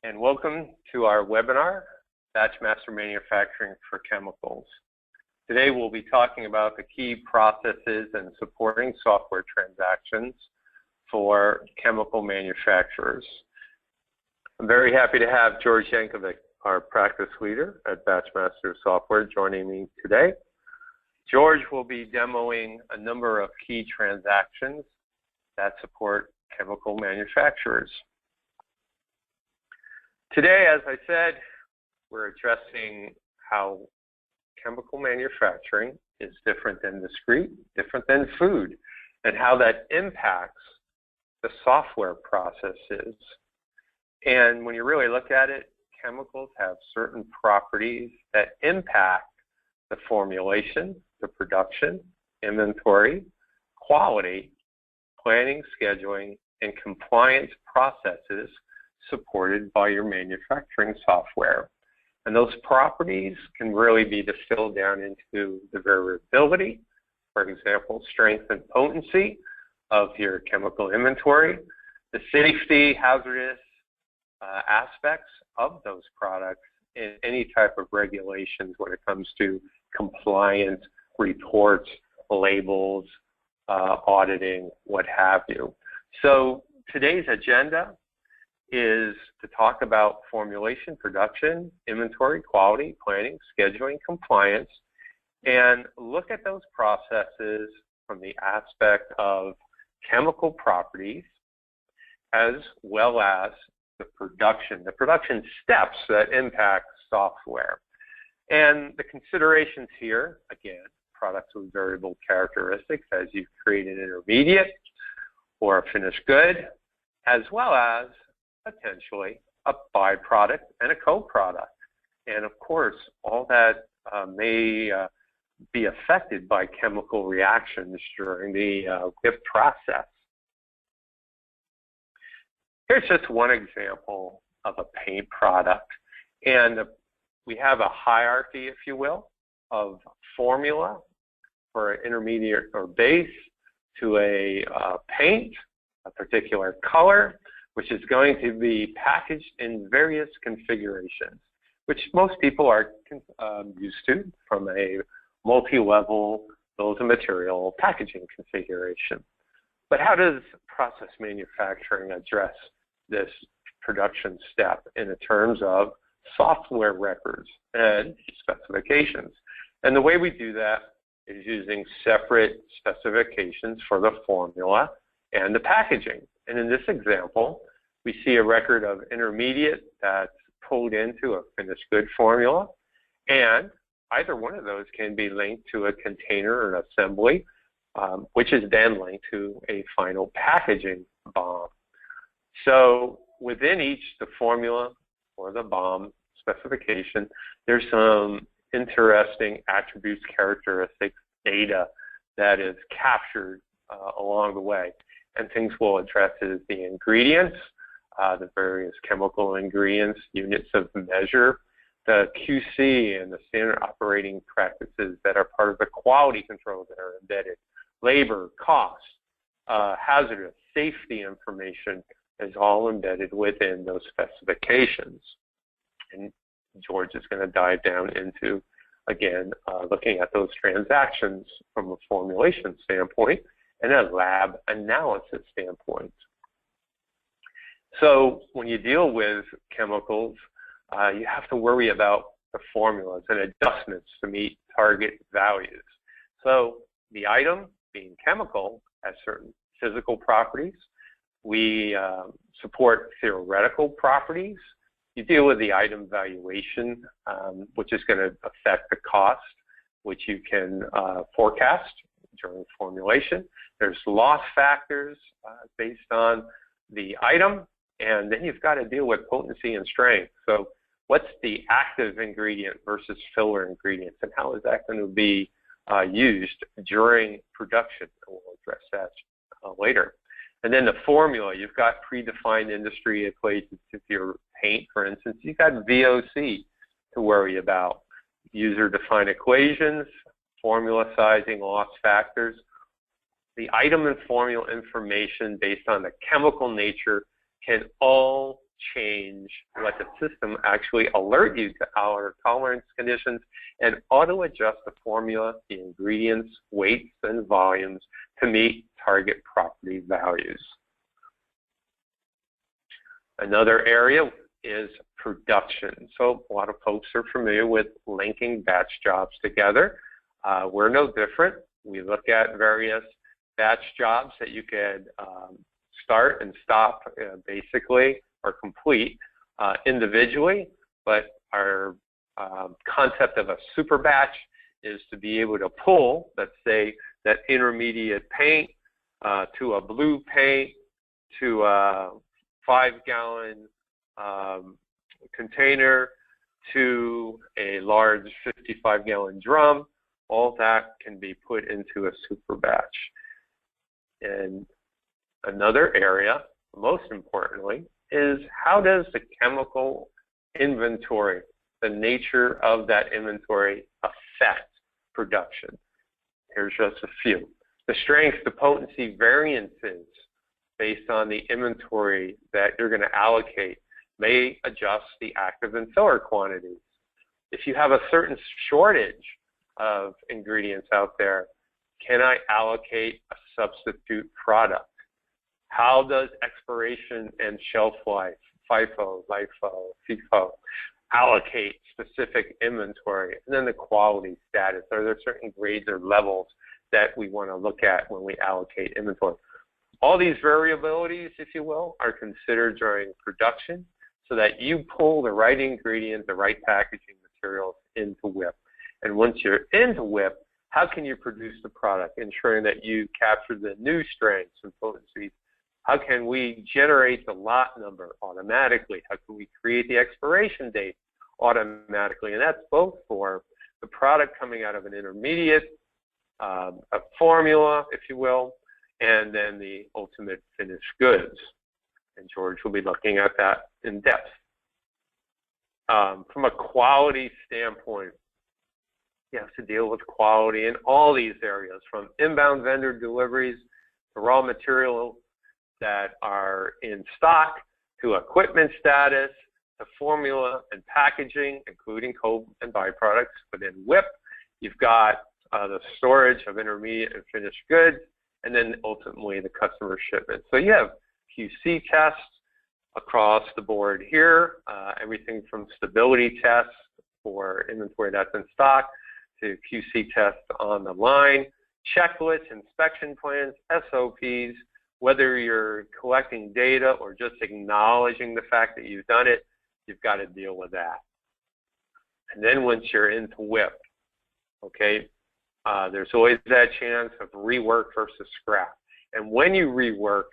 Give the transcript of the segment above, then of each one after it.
and welcome to our webinar, BatchMaster Manufacturing for Chemicals. Today we'll be talking about the key processes and supporting software transactions for chemical manufacturers. I'm very happy to have George Yankovic, our practice leader at BatchMaster Software, joining me today. George will be demoing a number of key transactions that support chemical manufacturers. Today, as I said, we're addressing how chemical manufacturing is different than discrete, different than food, and how that impacts the software processes. And when you really look at it, chemicals have certain properties that impact the formulation, the production, inventory, quality, planning, scheduling, and compliance processes supported by your manufacturing software. And those properties can really be distilled down into the variability, for example, strength and potency of your chemical inventory, the safety, hazardous aspects of those products, and any type of regulations when it comes to compliance, reports, labels, auditing, what have you. So today's agenda is to talk about formulation, production, inventory, quality, planning, scheduling, compliance, and look at those processes from the aspect of chemical properties as well as the production steps that impact software. And the considerations here, again, products with variable characteristics as you create an intermediate or a finished good, as well as potentially a byproduct and a co-product. And of course, all that may be affected by chemical reactions during the WIP process. Here's just one example of a paint product. And we have a hierarchy, if you will, of formula for an intermediate or base to a paint, a particular color, which is going to be packaged in various configurations, which most people are used to from a multi-level bills of material packaging configuration. But how does process manufacturing address this production step in terms of software records and specifications? And the way we do that is using separate specifications for the formula and the packaging. And in this example, we see a record of intermediate that's pulled into a finished good formula, and either one of those can be linked to a container or an assembly, which is then linked to a final packaging BOM. So within each, the formula or the BOM specification, there's some interesting attributes, characteristics, data that is captured along the way. And things we'll address is the ingredients, the various chemical ingredients, units of measure, the QC and the standard operating practices that are part of the quality controls that are embedded, labor, cost, hazardous, safety information is all embedded within those specifications. And George is going to dive down into, again, looking at those transactions from a formulation standpoint and a lab analysis standpoint. So when you deal with chemicals, you have to worry about the formulas and adjustments to meet target values. So the item, being chemical, has certain physical properties. We support theoretical properties. You deal with the item valuation, which is going to affect the cost, which you can forecast during formulation. There's loss factors based on the item, and then you've got to deal with potency and strength. So what's the active ingredient versus filler ingredients, and how is that going to be used during production? We'll address that later. And then the formula, you've got predefined industry equations. If you're paint, for instance, you've got VOC to worry about. User-defined equations, formula sizing, loss factors. The item and formula information based on the chemical nature can all change, let the system actually alert you to our tolerance conditions and auto-adjust the formula, the ingredients, weights, and volumes to meet target property values. Another area is production. So a lot of folks are familiar with linking batch jobs together. We're no different. We look at various batch jobs that you could start and stop basically or complete individually, but our concept of a super batch is to be able to pull, let's say, that intermediate paint to a blue paint to a 5-gallon container to a large 55-gallon drum. All that can be put into a super batch. And another area, most importantly, is how does the chemical inventory, the nature of that inventory, affect production? Here's just a few. The strength, the potency variances based on the inventory that you're going to allocate may adjust the active and filler quantities. If you have a certain shortage of ingredients out there, can I allocate a substitute product? How does expiration and shelf life, FIFO, LIFO, FIFO, allocate specific inventory? And then the quality status. Are there certain grades or levels that we want to look at when we allocate inventory? All these variabilities, if you will, are considered during production so that you pull the right ingredient, the right packaging materials into WIP. And once you're into WIP, how can you produce the product, ensuring that you capture the new strengths and potencies? How can we generate the lot number automatically? How can we create the expiration date automatically? And that's both for the product coming out of an intermediate, a formula, if you will, and then the ultimate finished goods. And George will be looking at that in depth. From a quality standpoint, you have to deal with quality in all these areas, from inbound vendor deliveries to raw material that are in stock, to equipment status, to formula and packaging, including co and byproducts within WIP. You've got the storage of intermediate and finished goods, and then ultimately the customer shipment. So you have QC tests across the board here, everything from stability tests for inventory that's in stock to QC tests on the line, checklists, inspection plans, SOPs. Whether you're collecting data or just acknowledging the fact that you've done it, you've got to deal with that. And then once you're into WIP, okay, there's always that chance of rework versus scrap. And when you rework,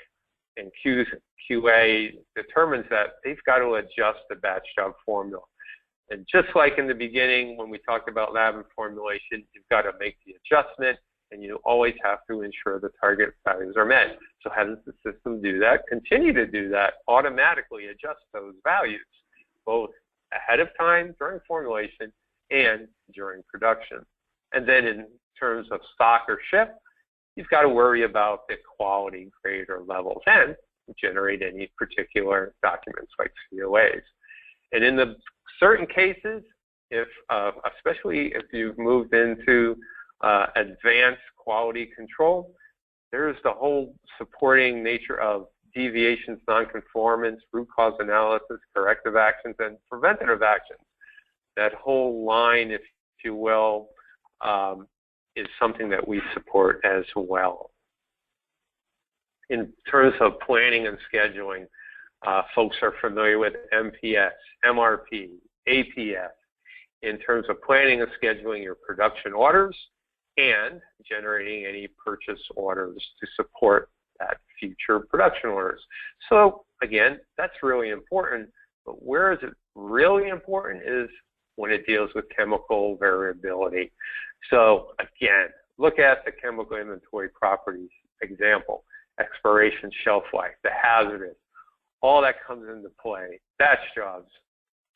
and QA determines that, they've got to adjust the batch job formula. And just like in the beginning when we talked about lab and formulation, you've got to make the adjustment, and you always have to ensure the target values are met. So how does the system do that? Continue to do that, automatically adjust those values, both ahead of time during formulation and during production. And then in terms of stock or ship, you've got to worry about the quality, grade, or levels, and generate any particular documents like COAs. And in the certain cases, if especially if you've moved into advanced quality control, there's the whole supporting nature of deviations, nonconformance, root cause analysis, corrective actions, and preventative actions. That whole line, if you will, is something that we support as well. In terms of planning and scheduling, folks are familiar with MPS, MRP, APS, in terms of planning and scheduling your production orders and generating any purchase orders to support that future production orders. So again, that's really important, but where is it really important is when it deals with chemical variability. So again, look at the chemical inventory properties example, expiration, shelf life, the hazardous, all that comes into play, batch jobs,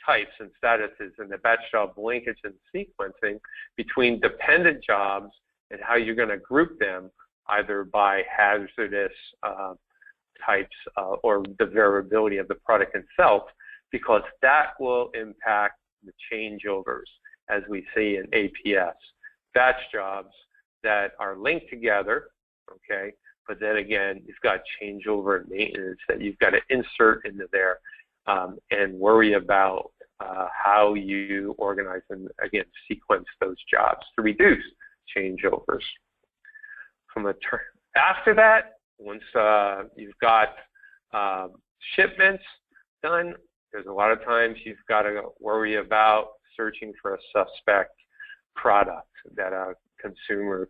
types and statuses, and the batch job linkage and sequencing between dependent jobs and how you're going to group them either by hazardous types or the variability of the product itself, because that will impact the changeovers, as we see in APS. Batch jobs that are linked together, okay, but then again, you've got changeover and maintenance that you've got to insert into there and worry about how you organize and, again, sequence those jobs to reduce changeovers. After that, once you've got shipments done, there's a lot of times you've got to worry about searching for a suspect product that a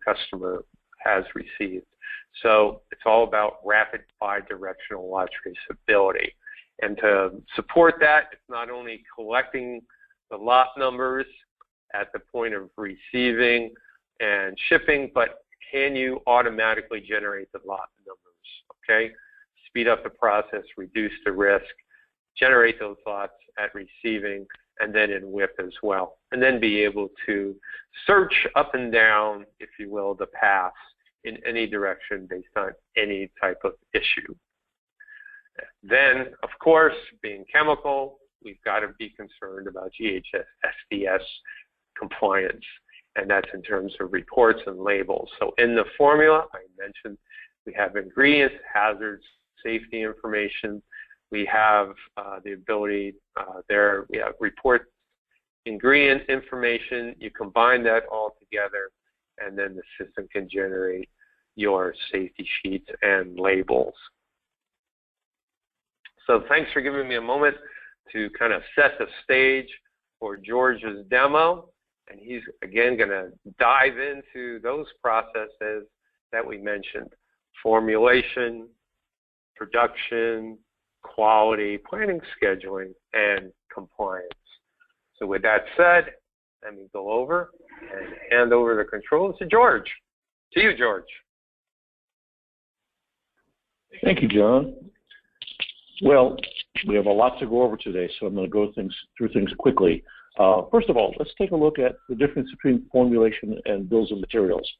customer has received. So it's all about rapid bidirectional lot traceability. And to support that, it's not only collecting the lot numbers at the point of receiving and shipping, but can you automatically generate the lot numbers, okay? Speed up the process, reduce the risk, generate those lots at receiving, and then in WIP as well. And then be able to search up and down, if you will, the paths in any direction based on any type of issue. Then, of course, being chemical, we've got to be concerned about GHS, SDS compliance, and that's in terms of reports and labels. So in the formula, I mentioned we have ingredients, hazards, safety information. We have the ability there, we have report ingredient information. You combine that all together, and then the system can generate your safety sheets and labels. So thanks for giving me a moment to kind of set the stage for George's demo. And he's, again, going to dive into those processes that we mentioned: formulation, production, quality, planning, scheduling, and compliance. So with that said, let me go over and hand over the controls to George. To you, George. Thank you, John. Well, we have a lot to go over today, so I'm going to go through things quickly. First of all, let's take a look at the difference between formulation and bills of materials.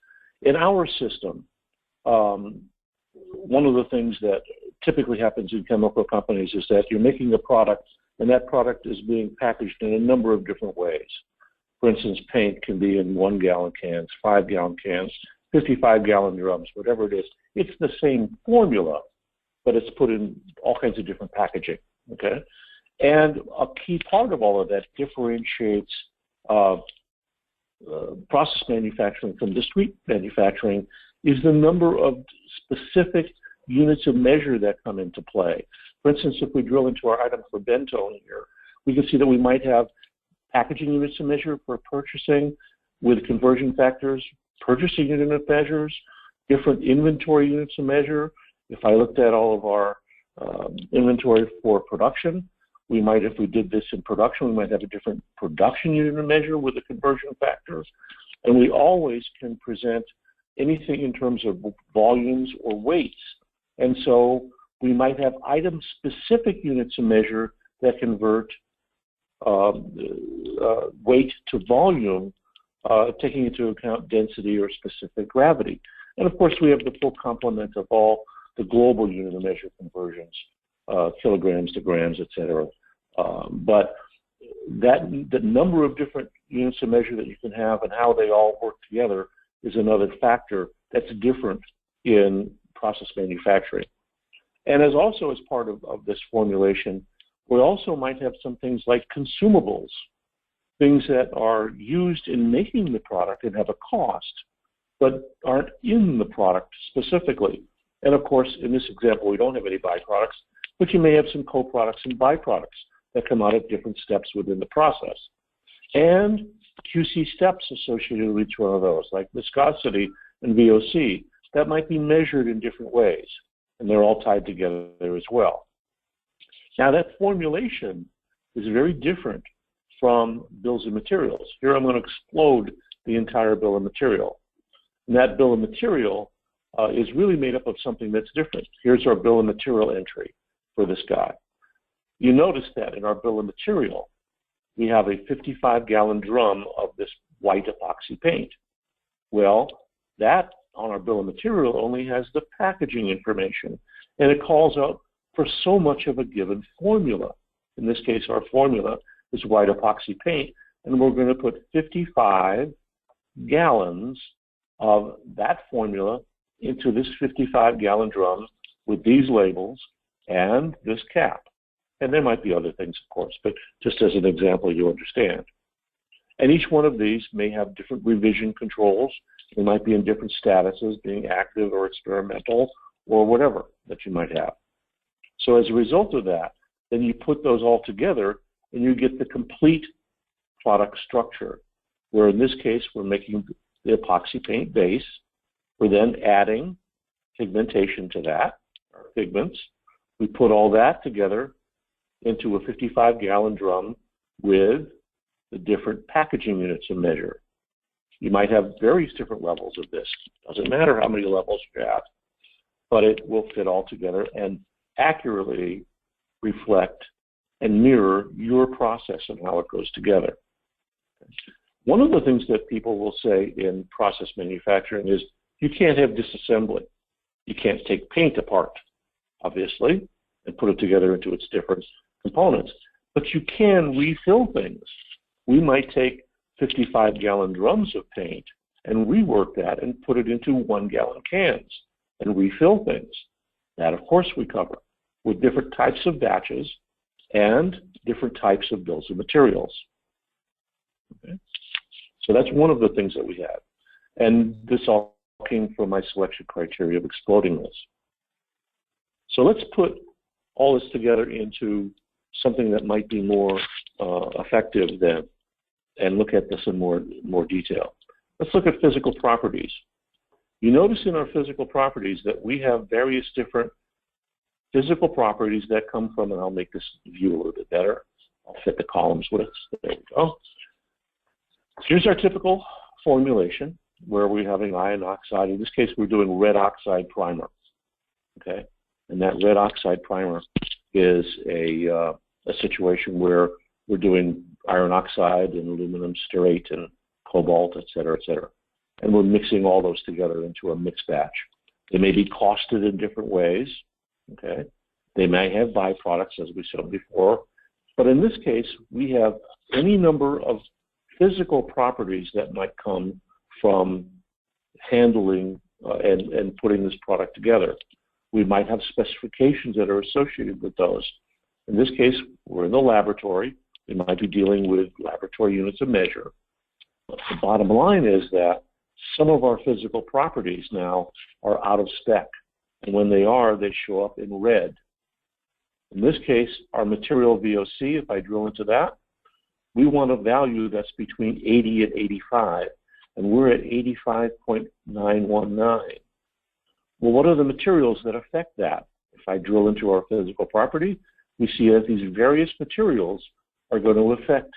In our system, one of the things that typically happens in chemical companies is that you're making a product, and that product is being packaged in a number of different ways. For instance, paint can be in 1-gallon cans, 5-gallon cans, 55-gallon drums, whatever it is. It's the same formula, but it's put in all kinds of different packaging, okay? And a key part of all of that differentiates process manufacturing from discrete manufacturing is the number of specific units of measure that come into play. For instance, if we drill into our item for Bentone here, we can see that we might have packaging units of measure for purchasing with conversion factors, purchasing unit of measures, different inventory units of measure. If I looked at all of our inventory for production, we might, if we did this in production, we might have a different production unit of measure with the conversion factors. And we always can present anything in terms of volumes or weights. And so we might have item-specific units of measure that convert weight to volume, taking into account density or specific gravity. And of course, we have the full complement of all the global unit of measure conversions, kilograms to grams, et cetera. But the number of different units of measure that you can have and how they all work together is another factor that's different in process manufacturing. And as part of this formulation, we also might have some things like consumables, things that are used in making the product and have a cost, but aren't in the product specifically. And of course, in this example, we don't have any byproducts, but you may have some co-products and byproducts that come out at different steps within the process. And QC steps associated with each one of those, like viscosity and VOC, that might be measured in different ways, and they're all tied together as well. Now, that formulation is very different from bills of materials. Here I'm going to explode the entire bill of material. And that bill of material is really made up of something that's different. Here's our bill of material entry for this guy. You notice that in our bill of material, we have a 55-gallon drum of this white epoxy paint. Well, that on our bill of material only has the packaging information. and it calls out for so much of a given formula. In this case, our formula is white epoxy paint, and we're going to put 55 gallons of that formula into this 55-gallon drum with these labels and this cap. And there might be other things, of course, but just as an example, you understand. And each one of these may have different revision controls. They might be in different statuses, being active or experimental or whatever that you might have. So as a result of that, then you put those all together and you get the complete product structure, where in this case, we're making the epoxy paint base. We're then adding pigmentation to that, or pigments. We put all that together into a 55-gallon drum with the different packaging units of measure. You might have various different levels of this. Doesn't matter how many levels you have, but it will fit all together and accurately reflect and mirror your process and how it goes together. One of the things that people will say in process manufacturing is you can't have disassembly. You can't take paint apart, obviously, and put it together into its different components. But you can refill things. We might take 55-gallon drums of paint and rework that and put it into 1-gallon cans and refill things. That, of course, we cover with different types of batches and different types of bills of materials. Okay? So that's one of the things that we have. And this all came from my selection criteria of exploding this. So let's put all this together into something that might be more effective then, and look at this in more detail. Let's look at physical properties. You notice in our physical properties that we have various different physical properties that come from, and I'll make this view a little bit better. I'll fit the columns with it. There we go. Here's our typical formulation where we're having iron oxide. In this case, we're doing red oxide primer. Okay, and that red oxide primer is a situation where we're doing iron oxide and aluminum stearate and cobalt, et cetera, and we're mixing all those together into a mixed batch. They may be costed in different ways. Okay, they may have byproducts, as we said before, but in this case, we have any number of physical properties that might come from handling and putting this product together. We might have specifications that are associated with those. In this case, we're in the laboratory. We might be dealing with laboratory units of measure. But the bottom line is that some of our physical properties now are out of spec. And when they are, they show up in red. In this case, our material VOC, if I drill into that, we want a value that's between 80 and 85, and we're at 85.919. Well, what are the materials that affect that? If I drill into our physical property, we see that these various materials are going to affect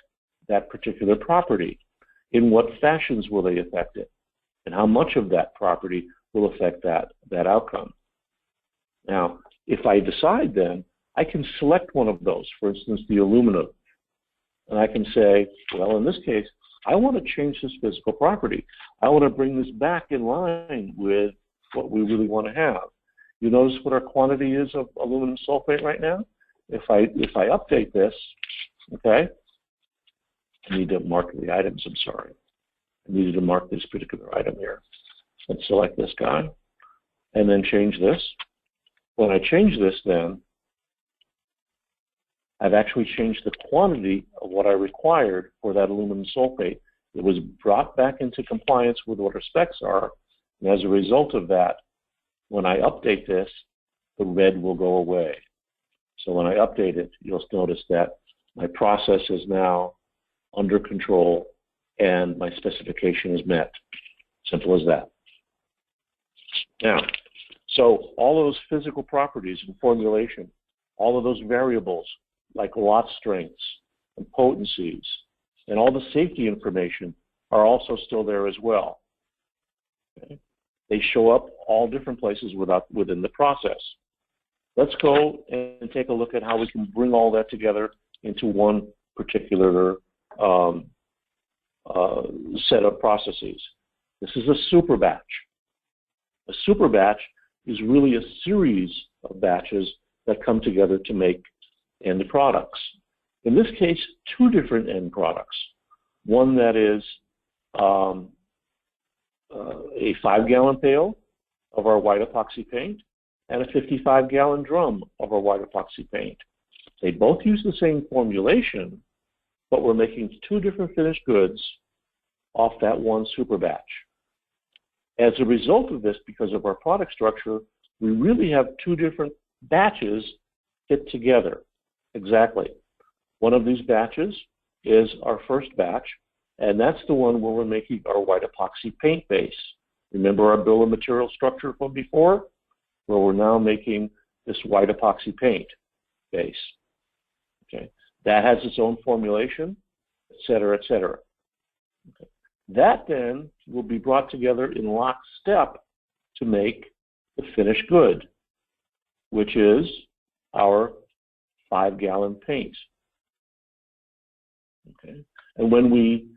that particular property. In what fashions will they affect it? And how much of that property will affect that outcome? Now, if I decide then, I can select one of those, for instance, the aluminum. And I can say, well, in this case, I want to change this physical property. I want to bring this back in line with what we really want to have. You notice what our quantity is of aluminum sulfate right now? If I update this, okay, I need to mark the items, I'm sorry. I needed to mark this particular item here. Let's select this guy and then change this. When I change this then, I've actually changed the quantity of what I required for that aluminum sulfate. It was brought back into compliance with what our specs are, and as a result of that, when I update this, the red will go away. So when I update it, you'll notice that my process is now under control and my specification is met. Simple as that. Now, so all those physical properties and formulation, all of those variables like lot strengths and potencies and all the safety information are also still there as well. Okay? They show up all different places within the process. Let's go and take a look at how we can bring all that together into one particular set of processes. This is a super batch. A super batch is really a series of batches that come together to make end products. In this case, two different end products. One that is a 5-gallon pail of our white epoxy paint and a 55-gallon drum of our white epoxy paint. They both use the same formulation, but we're making two different finished goods off that one super batch. As a result of this, because of our product structure, we really have two different batches fit together. Exactly. One of these batches is our first batch, and that's the one where we're making our white epoxy paint base. Remember our bill of material structure from before? Where we're now making this white epoxy paint base. Okay. That has its own formulation, et cetera, et cetera. Okay. That then will be brought together in lockstep to make the finished good, which is our 5-gallon paint. Okay. And when we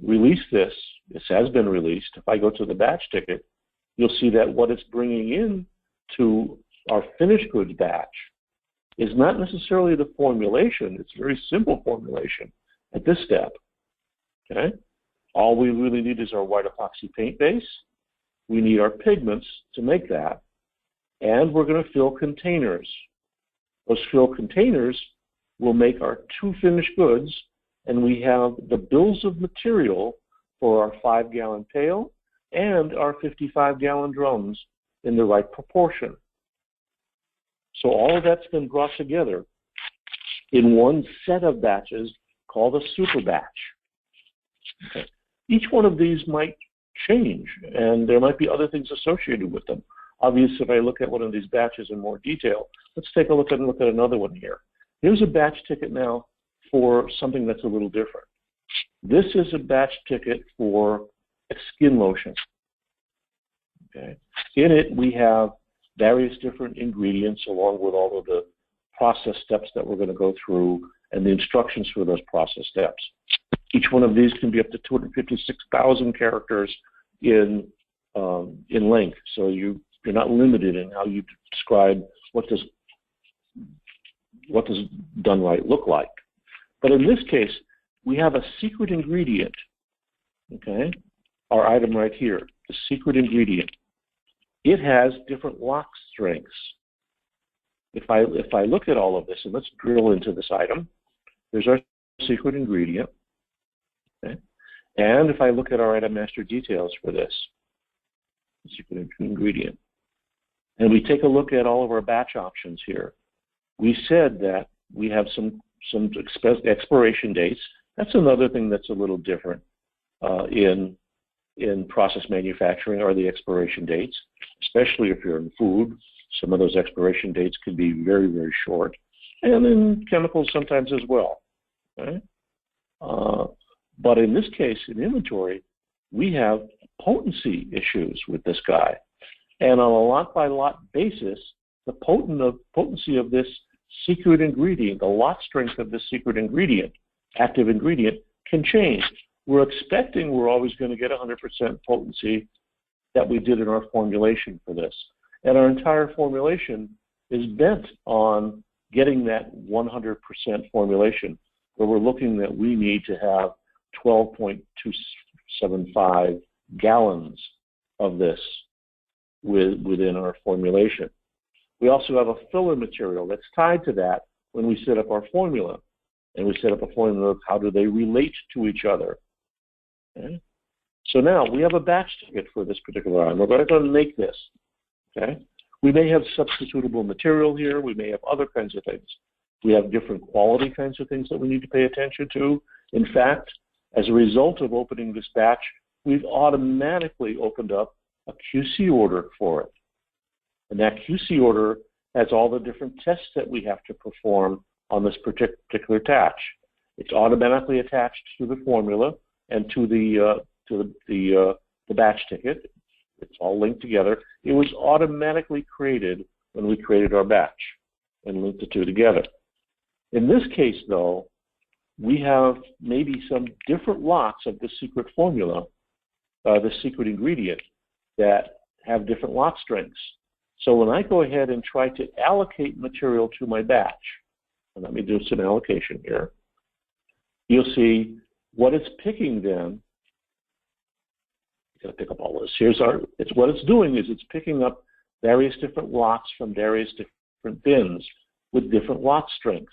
release this has been released. If I go to the batch ticket, you'll see that what it's bringing in to our finished goods batch is not necessarily the formulation. It's a very simple formulation at this step. Okay. All we really need is our white epoxy paint base. We need our pigments to make that. And we're going to fill containers. Those fill containers will make our two finished goods, and we have the bills of material for our 5-gallon pail and our 55-gallon drums in the right proportion. So all of that's been brought together in one set of batches called a super batch. Okay. Each one of these might change, and there might be other things associated with them. Obviously, if I look at one of these batches in more detail, let's take a look at another one here. Here's a batch ticket now for something that's a little different. This is a batch ticket for a skin lotion. Okay. In it, we have various different ingredients along with all of the process steps that we're going to go through and the instructions for those process steps. Each one of these can be up to 256,000 characters in length, so you're not limited in how you describe what does done right look like. But in this case, we have a secret ingredient. Okay, our item right here, the secret ingredient. It has different lock strengths. If I look at all of this, and let's drill into this item, there's our secret ingredient. Okay. And if I look at our item master details for this secret ingredient, and we take a look at all of our batch options here, we said that we have some expiration dates. That's another thing that's a little different in process manufacturing are the expiration dates, especially if you're in food. Some of those expiration dates can be very, very short, and in chemicals sometimes as well. Okay? But in this case, in inventory, we have potency issues with this guy. And on a lot-by-lot basis, the potency of this secret ingredient, the lot strength of this secret ingredient, active ingredient, can change. We're expecting we're always going to get 100% potency that we did in our formulation for this. And our entire formulation is bent on getting that 100% formulation, where we're looking that we need to have 12.275 gallons of this within our formulation. We also have a filler material that's tied to that when we set up our formula. And we set up a formula of how do they relate to each other. Okay? So now we have a batch ticket for this particular item. We're going to make this. Okay? We may have substitutable material here. We may have other kinds of things. We have different quality kinds of things that we need to pay attention to. In fact, as a result of opening this batch, we've automatically opened up a QC order for it. And that QC order has all the different tests that we have to perform on this particular batch. It's automatically attached to the formula and to the batch ticket. It's all linked together. It was automatically created when we created our batch and linked the two together. In this case, though, we have maybe some different lots of the secret formula, the secret ingredient, that have different lot strengths. So when I go ahead and try to allocate material to my batch, and let me do some allocation here, you'll see what it's picking then. Got to pick up all this. It's what it's doing is it's picking up various different lots from various different bins with different lot strengths.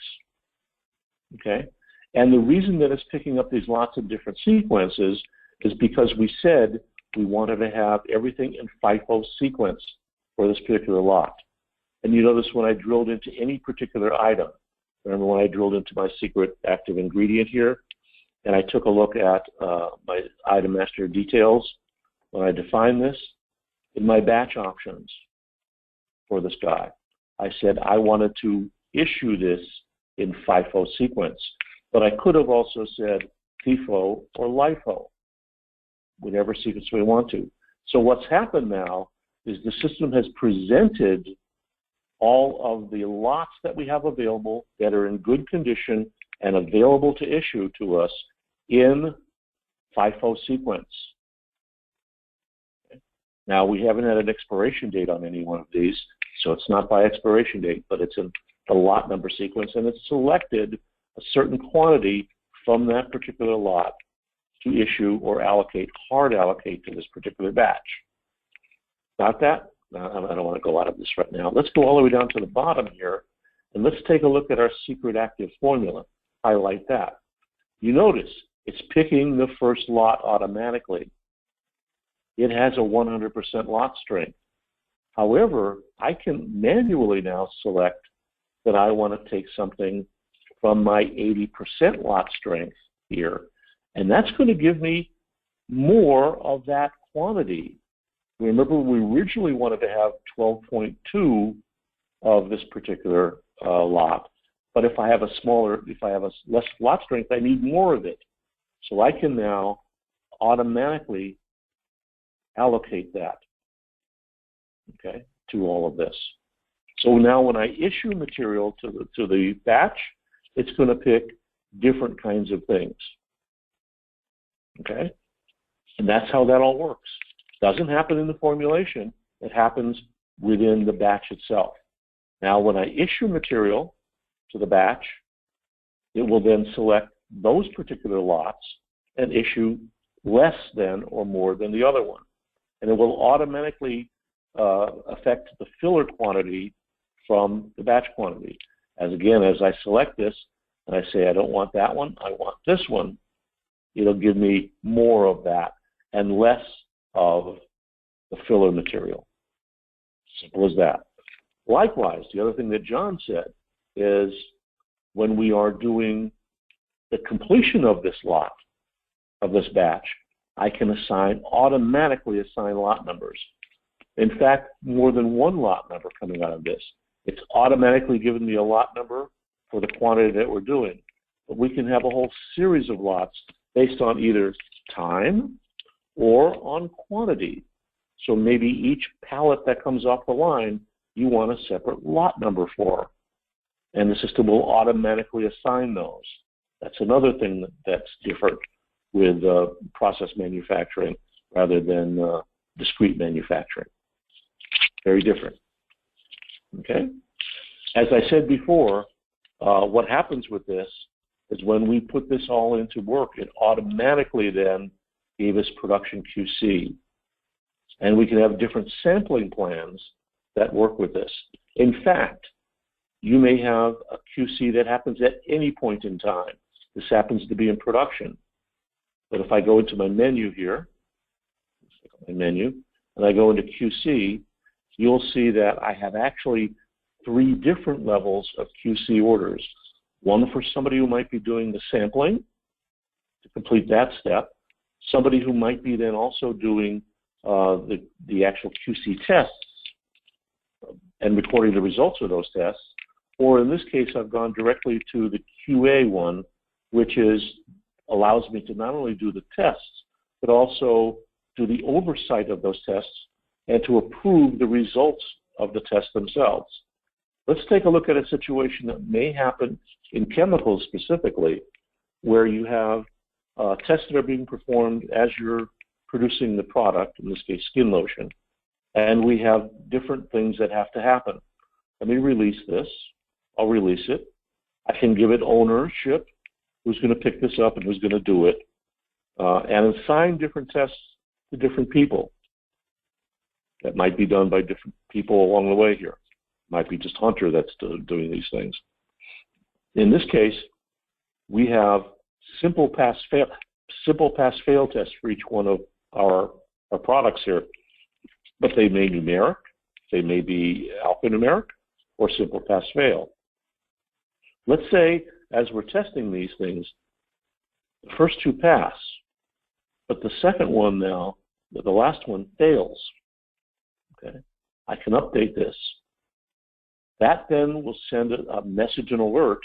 Okay? And the reason that it's picking up these lots of different sequences is because we said we wanted to have everything in FIFO sequence for this particular lot. And you notice when I drilled into any particular item, remember when I drilled into my secret active ingredient here, and I took a look at my item master details, when I defined this, in my batch options for this guy, I said I wanted to issue this in FIFO sequence. But I could have also said FIFO or LIFO, whatever sequence we want to. So what's happened now is the system has presented all of the lots that we have available that are in good condition and available to issue to us in FIFO sequence. Now, we haven't had an expiration date on any one of these, so it's not by expiration date, but it's in the lot number sequence, and it's selected a certain quantity from that particular lot to issue or allocate, hard allocate to this particular batch. Got that? I don't want to go out of this right now. Let's go all the way down to the bottom here, and let's take a look at our secret active formula. Highlight that. You notice it's picking the first lot automatically. It has a 100% lot strength. However, I can manually now select that I want to take something from my 80% lot strength here, and that's going to give me more of that quantity. Remember, we originally wanted to have 12.2 of this particular lot, but if I have a less lot strength, I need more of it. So I can now automatically allocate that, okay, to all of this. So now when I issue material to the batch, it's going to pick different kinds of things, okay? And that's how that all works. Doesn't happen in the formulation. It happens within the batch itself. Now, when I issue material to the batch, it will then select those particular lots and issue less than or more than the other one. And it will automatically affect the filler quantity from the batch quantity. As I select this and I say I don't want that one, I want this one, it'll give me more of that and less of the filler material. Simple as that. Likewise, the other thing that John said is when we are doing the completion of this lot, of this batch, I can automatically assign lot numbers. In fact, more than one lot number coming out of this. It's automatically given me a lot number for the quantity that we're doing. But we can have a whole series of lots based on either time or on quantity. So maybe each pallet that comes off the line, you want a separate lot number for. And the system will automatically assign those. That's another thing that's different with process manufacturing rather than discrete manufacturing. Very different. Okay? As I said before, what happens with this is when we put this all into work, it automatically then gave us production QC. And we can have different sampling plans that work with this. In fact, you may have a QC that happens at any point in time. This happens to be in production. But if I go into my menu here, and I go into QC, you'll see that I have actually 3 different levels of QC orders. One for somebody who might be doing the sampling to complete that step, somebody who might be then also doing the actual QC tests and recording the results of those tests, or in this case, I've gone directly to the QA one, which allows me to not only do the tests, but also do the oversight of those tests and to approve the results of the tests themselves. Let's take a look at a situation that may happen in chemicals specifically, where you have tests that are being performed as you're producing the product, in this case skin lotion, And we have different things that have to happen. Let me release this. I'll release it. I can give it ownership, who's going to pick this up and who's going to do it, and assign different tests to different people. That might be done by different people along the way here. It might be just Hunter that's doing these things. In this case, we have simple pass-fail tests for each one of our products here, but they may be numeric, they may be alphanumeric, or simple pass-fail. Let's say, as we're testing these things, the first two pass, but the second one now, the last one fails. Okay, I can update this. That then will send a message and alert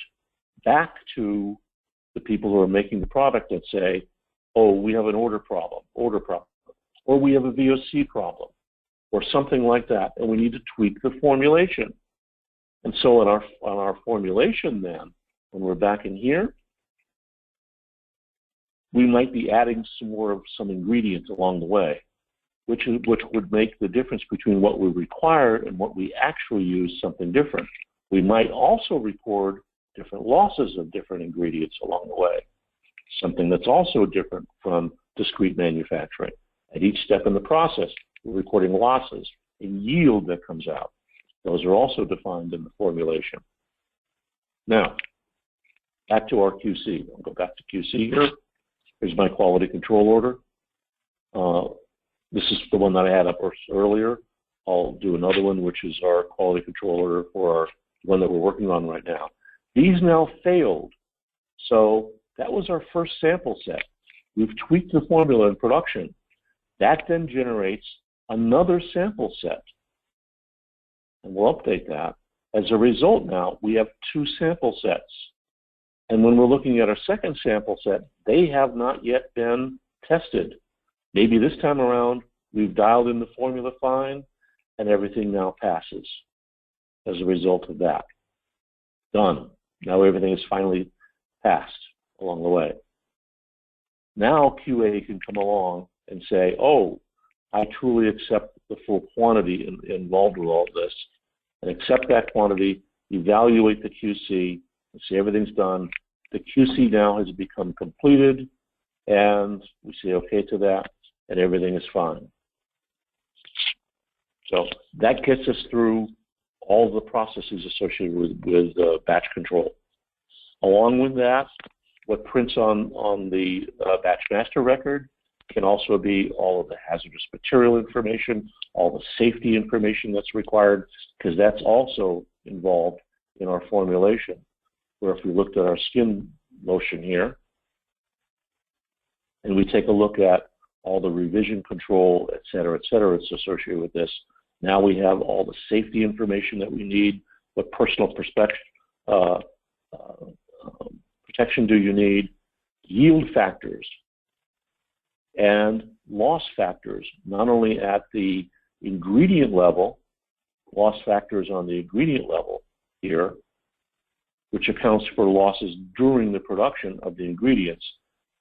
back to the people who are making the product that say, oh, we have an order problem, or we have a VOC problem, or something like that, and we need to tweak the formulation. And so on our formulation then, when we're back in here, we might be adding some ingredients along the way, which would make the difference between what we require and what we actually use something different. We might also record different losses of different ingredients along the way, something that's also different from discrete manufacturing. At each step in the process, we're recording losses and yield that comes out. Those are also defined in the formulation. Now, back to our QC. I'll go back to QC here. Here's my quality control order. This is the one that I had up earlier. I'll do another one, which is our quality control order for our one that we're working on right now. These now failed. So that was our first sample set. We've tweaked the formula in production. That then generates another sample set. And we'll update that. As a result now, we have two sample sets. And when we're looking at our second sample set, they have not yet been tested. Maybe this time around, we've dialed in the formula fine, and everything now passes as a result of that. Done. Now everything is finally passed along the way. Now QA can come along and say, oh, I truly accept the full quantity involved with all this, and accept that quantity, evaluate the QC, and see everything's done. The QC now has become completed, and we say okay to that, and everything is fine. So that gets us through all the processes associated with batch control. Along with that, what prints on the BatchMaster record can also be all of the hazardous material information, all the safety information that's required, because that's also involved in our formulation. Where if we looked at our skin lotion here, and we take a look at all the revision control, et cetera, it's associated with this. Now we have all the safety information that we need. What personal protection do you need? Yield factors and loss factors, not only at the ingredient level, loss factors on the ingredient level here, which accounts for losses during the production of the ingredients,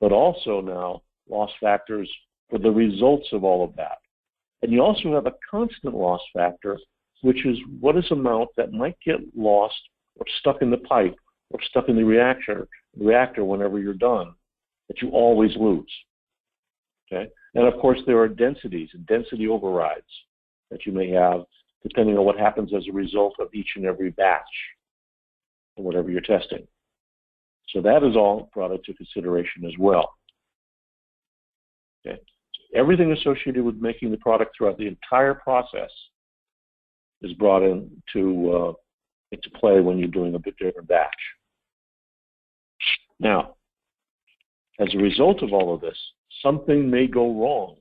but also now loss factors for the results of all of that. And you also have a constant loss factor, which is what is amount that might get lost or stuck in the pipe or stuck in the reactor whenever you're done, that you always lose. Okay? And of course, there are densities and density overrides that you may have depending on what happens as a result of each and every batch or whatever you're testing. So that is all brought into consideration as well. Okay? Everything associated with making the product throughout the entire process is brought into play when you're doing a bit different batch. Now, as a result of all of this, something may go wrong.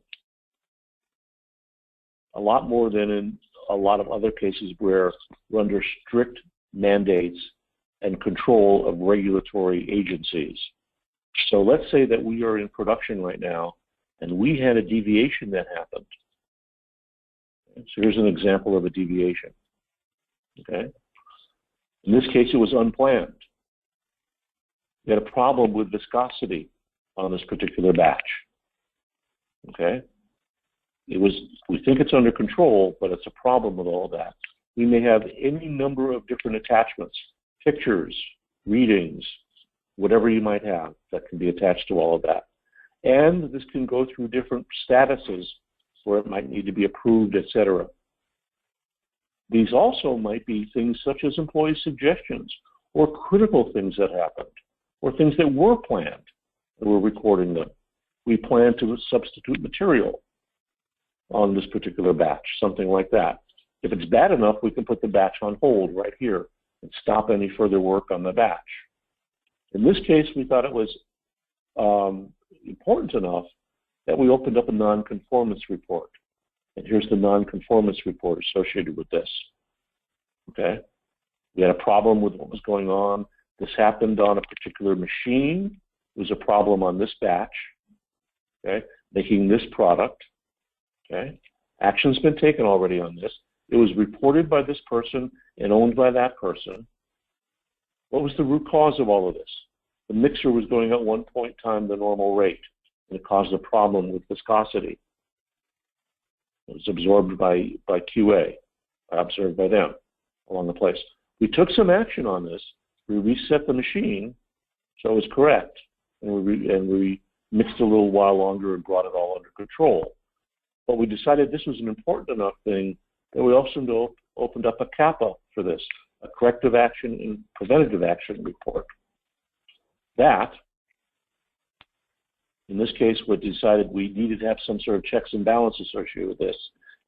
A lot more than in a lot of other cases where we're under strict mandates and control of regulatory agencies. So let's say that we are in production right now and we had a deviation that happened. So here's an example of a deviation. Okay? In this case, it was unplanned. We had a problem with viscosity on this particular batch. Okay? we think it's under control, but it's a problem with all of that. We may have any number of different attachments, pictures, readings, whatever you might have that can be attached to all of that. And this can go through different statuses where it might need to be approved, etc. These also might be things such as employee suggestions or critical things that happened or things that were planned and we're recording them. We plan to substitute material on this particular batch, something like that. If it's bad enough, we can put the batch on hold right here and stop any further work on the batch. In this case, we thought it was important enough that we opened up a non-conformance report. And here's the non-conformance report associated with this. Okay? We had a problem with what was going on. This happened on a particular machine. It was a problem on this batch, okay, making this product. Okay? Action's been taken already on this. It was reported by this person and owned by that person. What was the root cause of all of this? The mixer was going at 1 point times the normal rate, and it caused a problem with viscosity. It was absorbed by QA, observed by them along the place. We took some action on this. We reset the machine so it was correct, and we mixed a little while longer and brought it all under control. But we decided this was an important enough thing that we also opened up a CAPA for this, a corrective action and preventative action report. That, in this case, we decided we needed to have some sort of checks and balances associated with this.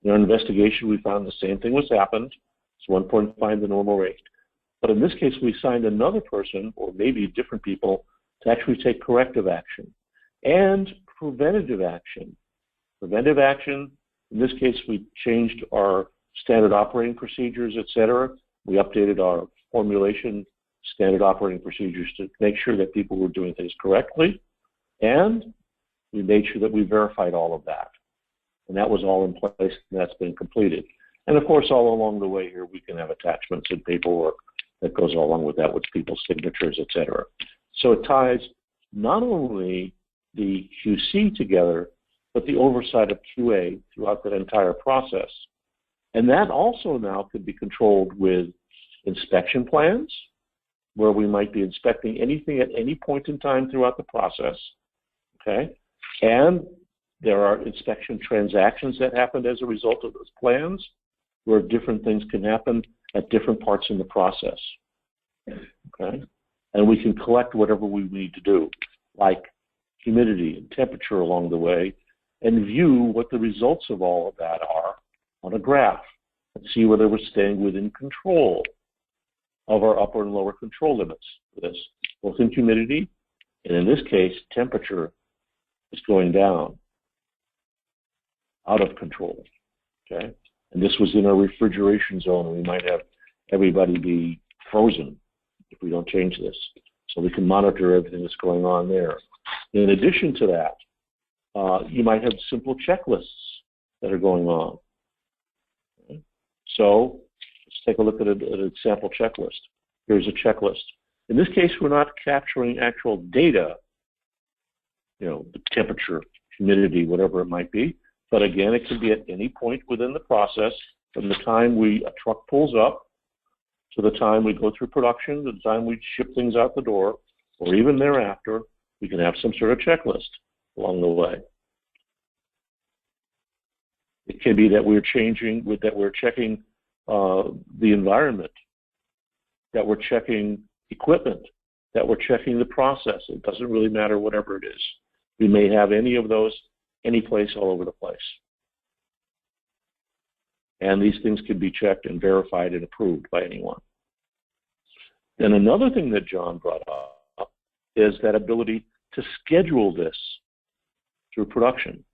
In our investigation, we found the same thing was happened. It's 1.5 the normal rate. But in this case, we assigned another person, or maybe different people, to actually take corrective action and preventative action. Preventive action, in this case, we changed our standard operating procedures, et cetera. We updated our formulation standard operating procedures to make sure that people were doing things correctly. And we made sure that we verified all of that. And that was all in place, and that's been completed. And of course, all along the way here, we can have attachments and paperwork that goes along with that with people's signatures, et cetera. So it ties not only the QC together, but the oversight of QA throughout that entire process. And that also now could be controlled with inspection plans, where we might be inspecting anything at any point in time throughout the process, okay? And there are inspection transactions that happen as a result of those plans, where different things can happen at different parts in the process, okay? And we can collect whatever we need to do, like humidity and temperature along the way, and view what the results of all of that are on a graph and see whether we're staying within control of our upper and lower control limits for this, both in humidity and in this case, temperature is going down, out of control, okay? And this was in our refrigeration zone, and we might have everybody be frozen if we don't change this. So we can monitor everything that's going on there. In addition to that, you might have simple checklists that are going on. Okay? So let's take a look at an example checklist. Here's a checklist. In this case, we're not capturing actual data, you know, the temperature, humidity, whatever it might be. But again, it can be at any point within the process from the time a truck pulls up to the time we go through production, to the time we ship things out the door, or even thereafter, we can have some sort of checklist along the way. It can be that we're checking the environment, that we're checking equipment, that we're checking the process. It doesn't really matter whatever it is. We may have any of those, any place, all over the place. And these things can be checked and verified and approved by anyone. Then another thing that John brought up is that ability to schedule this through production.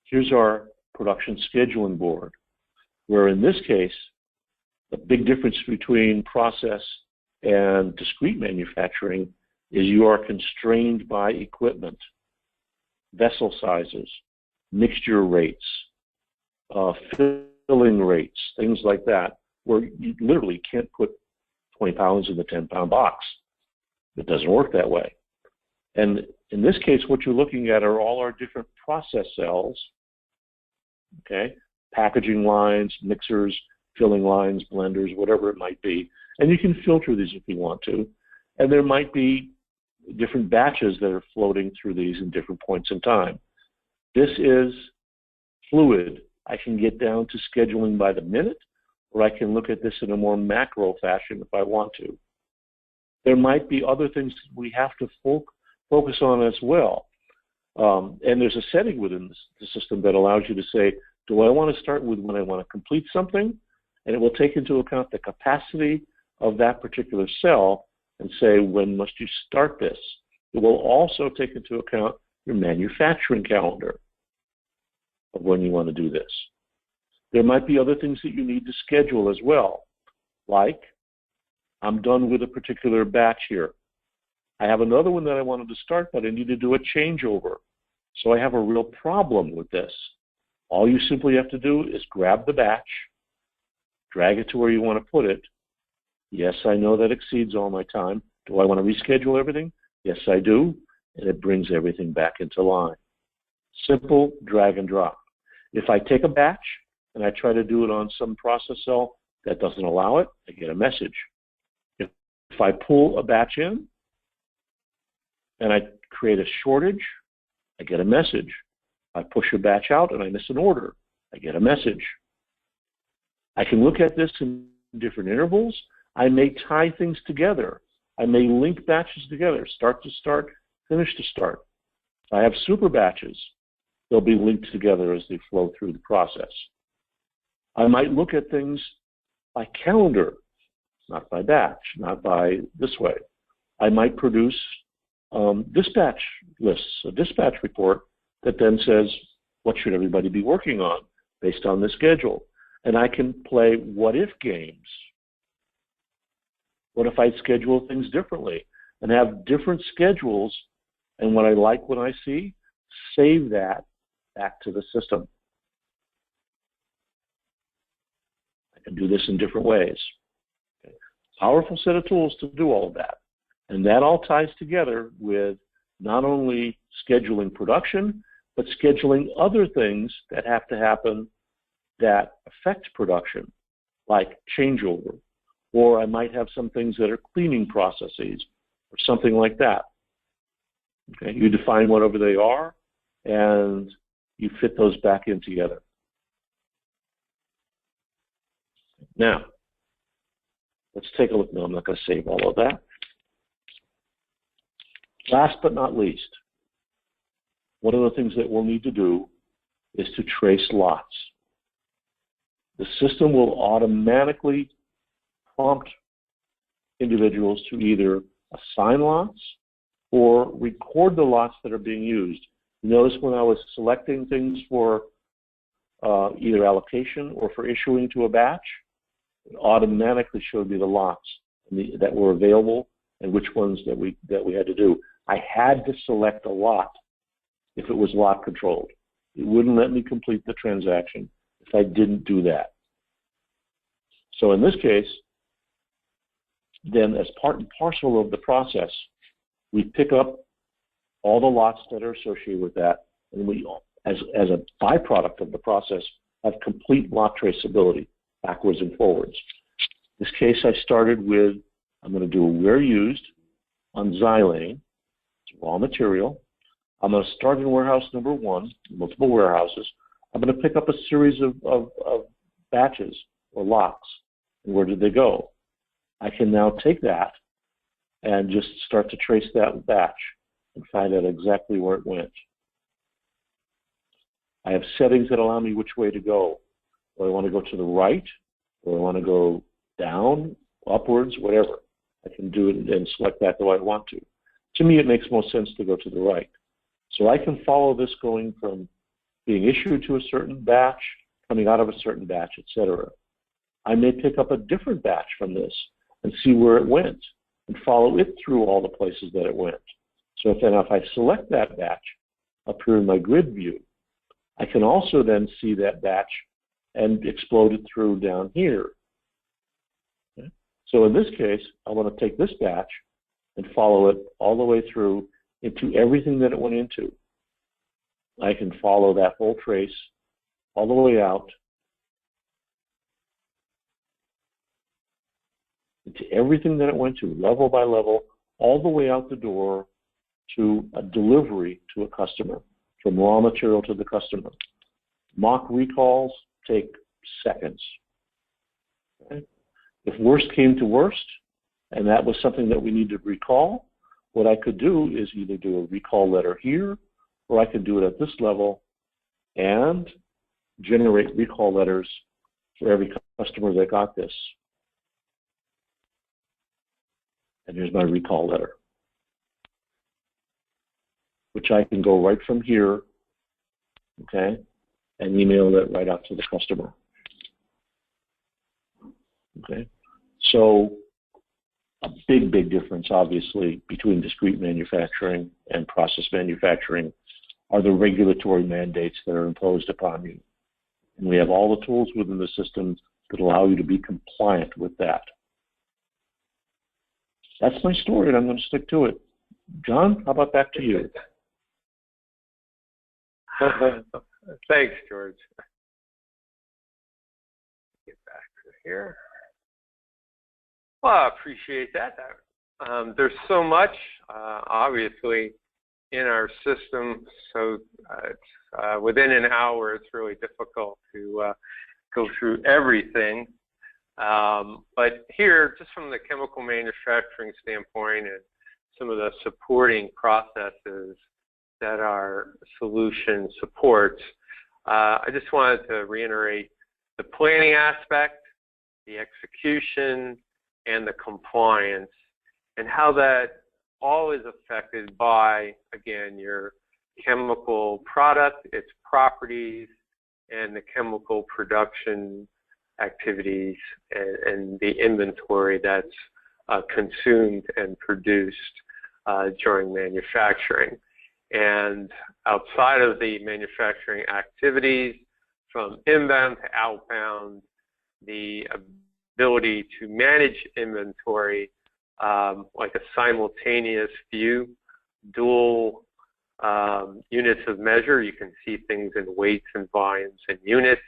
Here's our production scheduling board, where in this case, the big difference between process and discrete manufacturing is you are constrained by equipment, vessel sizes, mixture rates, filling rates, things like that, where you literally can't put 20 pounds in the 10-pound box. It doesn't work that way. And in this case, what you're looking at are all our different process cells okay? Packaging lines, mixers, filling lines, blenders, whatever it might be. And you can filter these if you want to. And there might be different batches that are floating through these in different points in time. This is fluid. I can get down to scheduling by the minute, or I can look at this in a more macro fashion if I want to. There might be other things we have to focus on as well. And there's a setting within the system that allows you to say, do I want to start with when I want to complete something? And it will take into account the capacity of that particular cell and say, when must you start this? It will also take into account your manufacturing calendar of when you want to do this. There might be other things that you need to schedule as well, like I'm done with a particular batch here. I have another one that I wanted to start, but I need to do a changeover. So I have a real problem with this. All you simply have to do is grab the batch, drag it to where you want to put it. Yes, I know that exceeds all my time. Do I want to reschedule everything? Yes, I do. And it brings everything back into line. Simple drag and drop. If I take a batch and I try to do it on some process cell that doesn't allow it, I get a message. If I pull a batch in and I create a shortage, I get a message. I push a batch out and I miss an order, I get a message. I can look at this in different intervals. I may tie things together. I may link batches together, start to start, finish to start. If I have super batches, they'll be linked together as they flow through the process. I might look at things by calendar, not by batch, not by this way. I might produce dispatch lists, a dispatch report that then says, what should everybody be working on based on the schedule? And I can play what-if games. What if I schedule things differently and have different schedules, and what I like what I see, save that back to the system. I can do this in different ways. Okay. Powerful set of tools to do all of that. And that all ties together with not only scheduling production, but scheduling other things that have to happen that affect production, like changeover. Or I might have some things that are cleaning processes or something like that. Okay, you define whatever they are, and you fit those back in together. Now, let's take a look. No, I'm not going to save all of that. Last but not least, one of the things that we'll need to do is to trace lots. The system will automatically prompt individuals to either assign lots or record the lots that are being used. You notice when I was selecting things for either allocation or for issuing to a batch, it automatically showed me the lots that were available and which ones that we had to do. I had to select a lot if it was lot controlled. It wouldn't let me complete the transaction if I didn't do that. So in this case, then as part and parcel of the process, we pick up all the lots that are associated with that, and we, as a byproduct of the process, have complete lot traceability backwards and forwards. In this case, I started with, I'm going to do a where used on xylane, it's raw material. I'm going to start in warehouse number 1, multiple warehouses. I'm going to pick up a series of batches or lots. And where did they go? I can now take that and just start to trace that batch and find out exactly where it went. I have settings that allow me which way to go. Do I want to go to the right? Do I want to go down, upwards, whatever? I can do it and select that the way I want to. To me, it makes most sense to go to the right. So I can follow this going from being issued to a certain batch, coming out of a certain batch, etc. I may pick up a different batch from this and see where it went and follow it through all the places that it went. So if I select that batch up here in my grid view, I can also then see that batch and explode it through down here. Okay? So in this case, I want to take this batch and follow it all the way through into everything that it went into. I can follow that whole trace all the way out into everything that it went to, level by level, all the way out the door to a delivery to a customer, from raw material to the customer. Mock recalls take seconds. Okay? If worst came to worst, and that was something that we need to recall, what I could do is either do a recall letter here, or I could do it at this level and generate recall letters for every customer that got this. And here's my recall letter, which I can go right from here, okay, and email it right out to the customer. Okay, so a big, big difference, obviously, between discrete manufacturing and process manufacturing are the regulatory mandates that are imposed upon you. And we have all the tools within the system that allow you to be compliant with that. That's my story, and I'm going to stick to it. John, how about back to you? Thanks, George. Get back to here. Well, I appreciate that. There's so much, obviously, in our system, so within an hour, it's really difficult to go through everything. But here, just from the chemical manufacturing standpoint and some of the supporting processes that our solution supports, I just wanted to reiterate the planning aspect, the execution, and the compliance, and how that all is affected by, again, your chemical product, its properties, and the chemical production activities and the inventory that's consumed and produced during manufacturing. And outside of the manufacturing activities, from inbound to outbound, the ability to manage inventory like a simultaneous view, dual units of measure. You can see things in weights and volumes and units.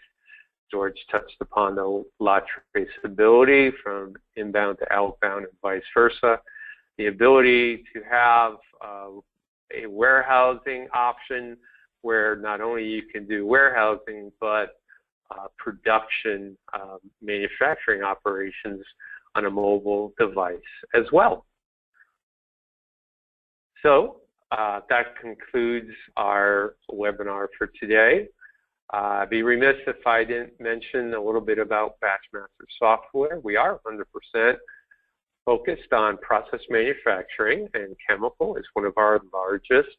George touched upon the lot traceability from inbound to outbound and vice versa. The ability to have a warehousing option where not only you can do warehousing, but production manufacturing operations on a mobile device as well. So that concludes our webinar for today. I'd be remiss if I didn't mention a little bit about BatchMaster software. We are 100% focused on process manufacturing, and chemical is one of our largest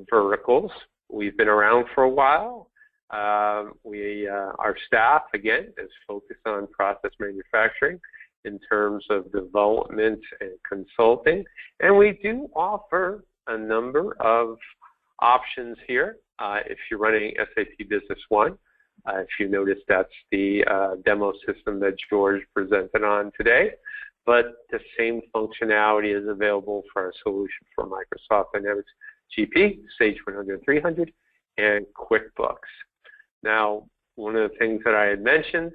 verticals. We've been around for a while. Our staff, again, is focused on process manufacturing in terms of development and consulting. And we do offer a number of options here. If you're running SAP Business One, if you notice, that's the demo system that George presented on today. But the same functionality is available for our solution for Microsoft Dynamics GP, Sage 100-300, and QuickBooks. Now, one of the things that I had mentioned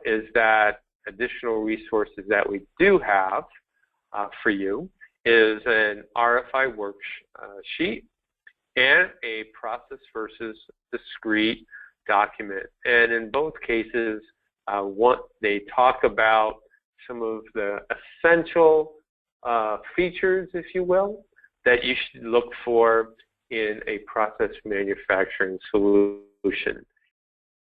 is that additional resources that we do have for you is an RFI worksheet and a process versus discrete document. And in both cases, they talk about some of the essential features, if you will, that you should look for in a process manufacturing solution.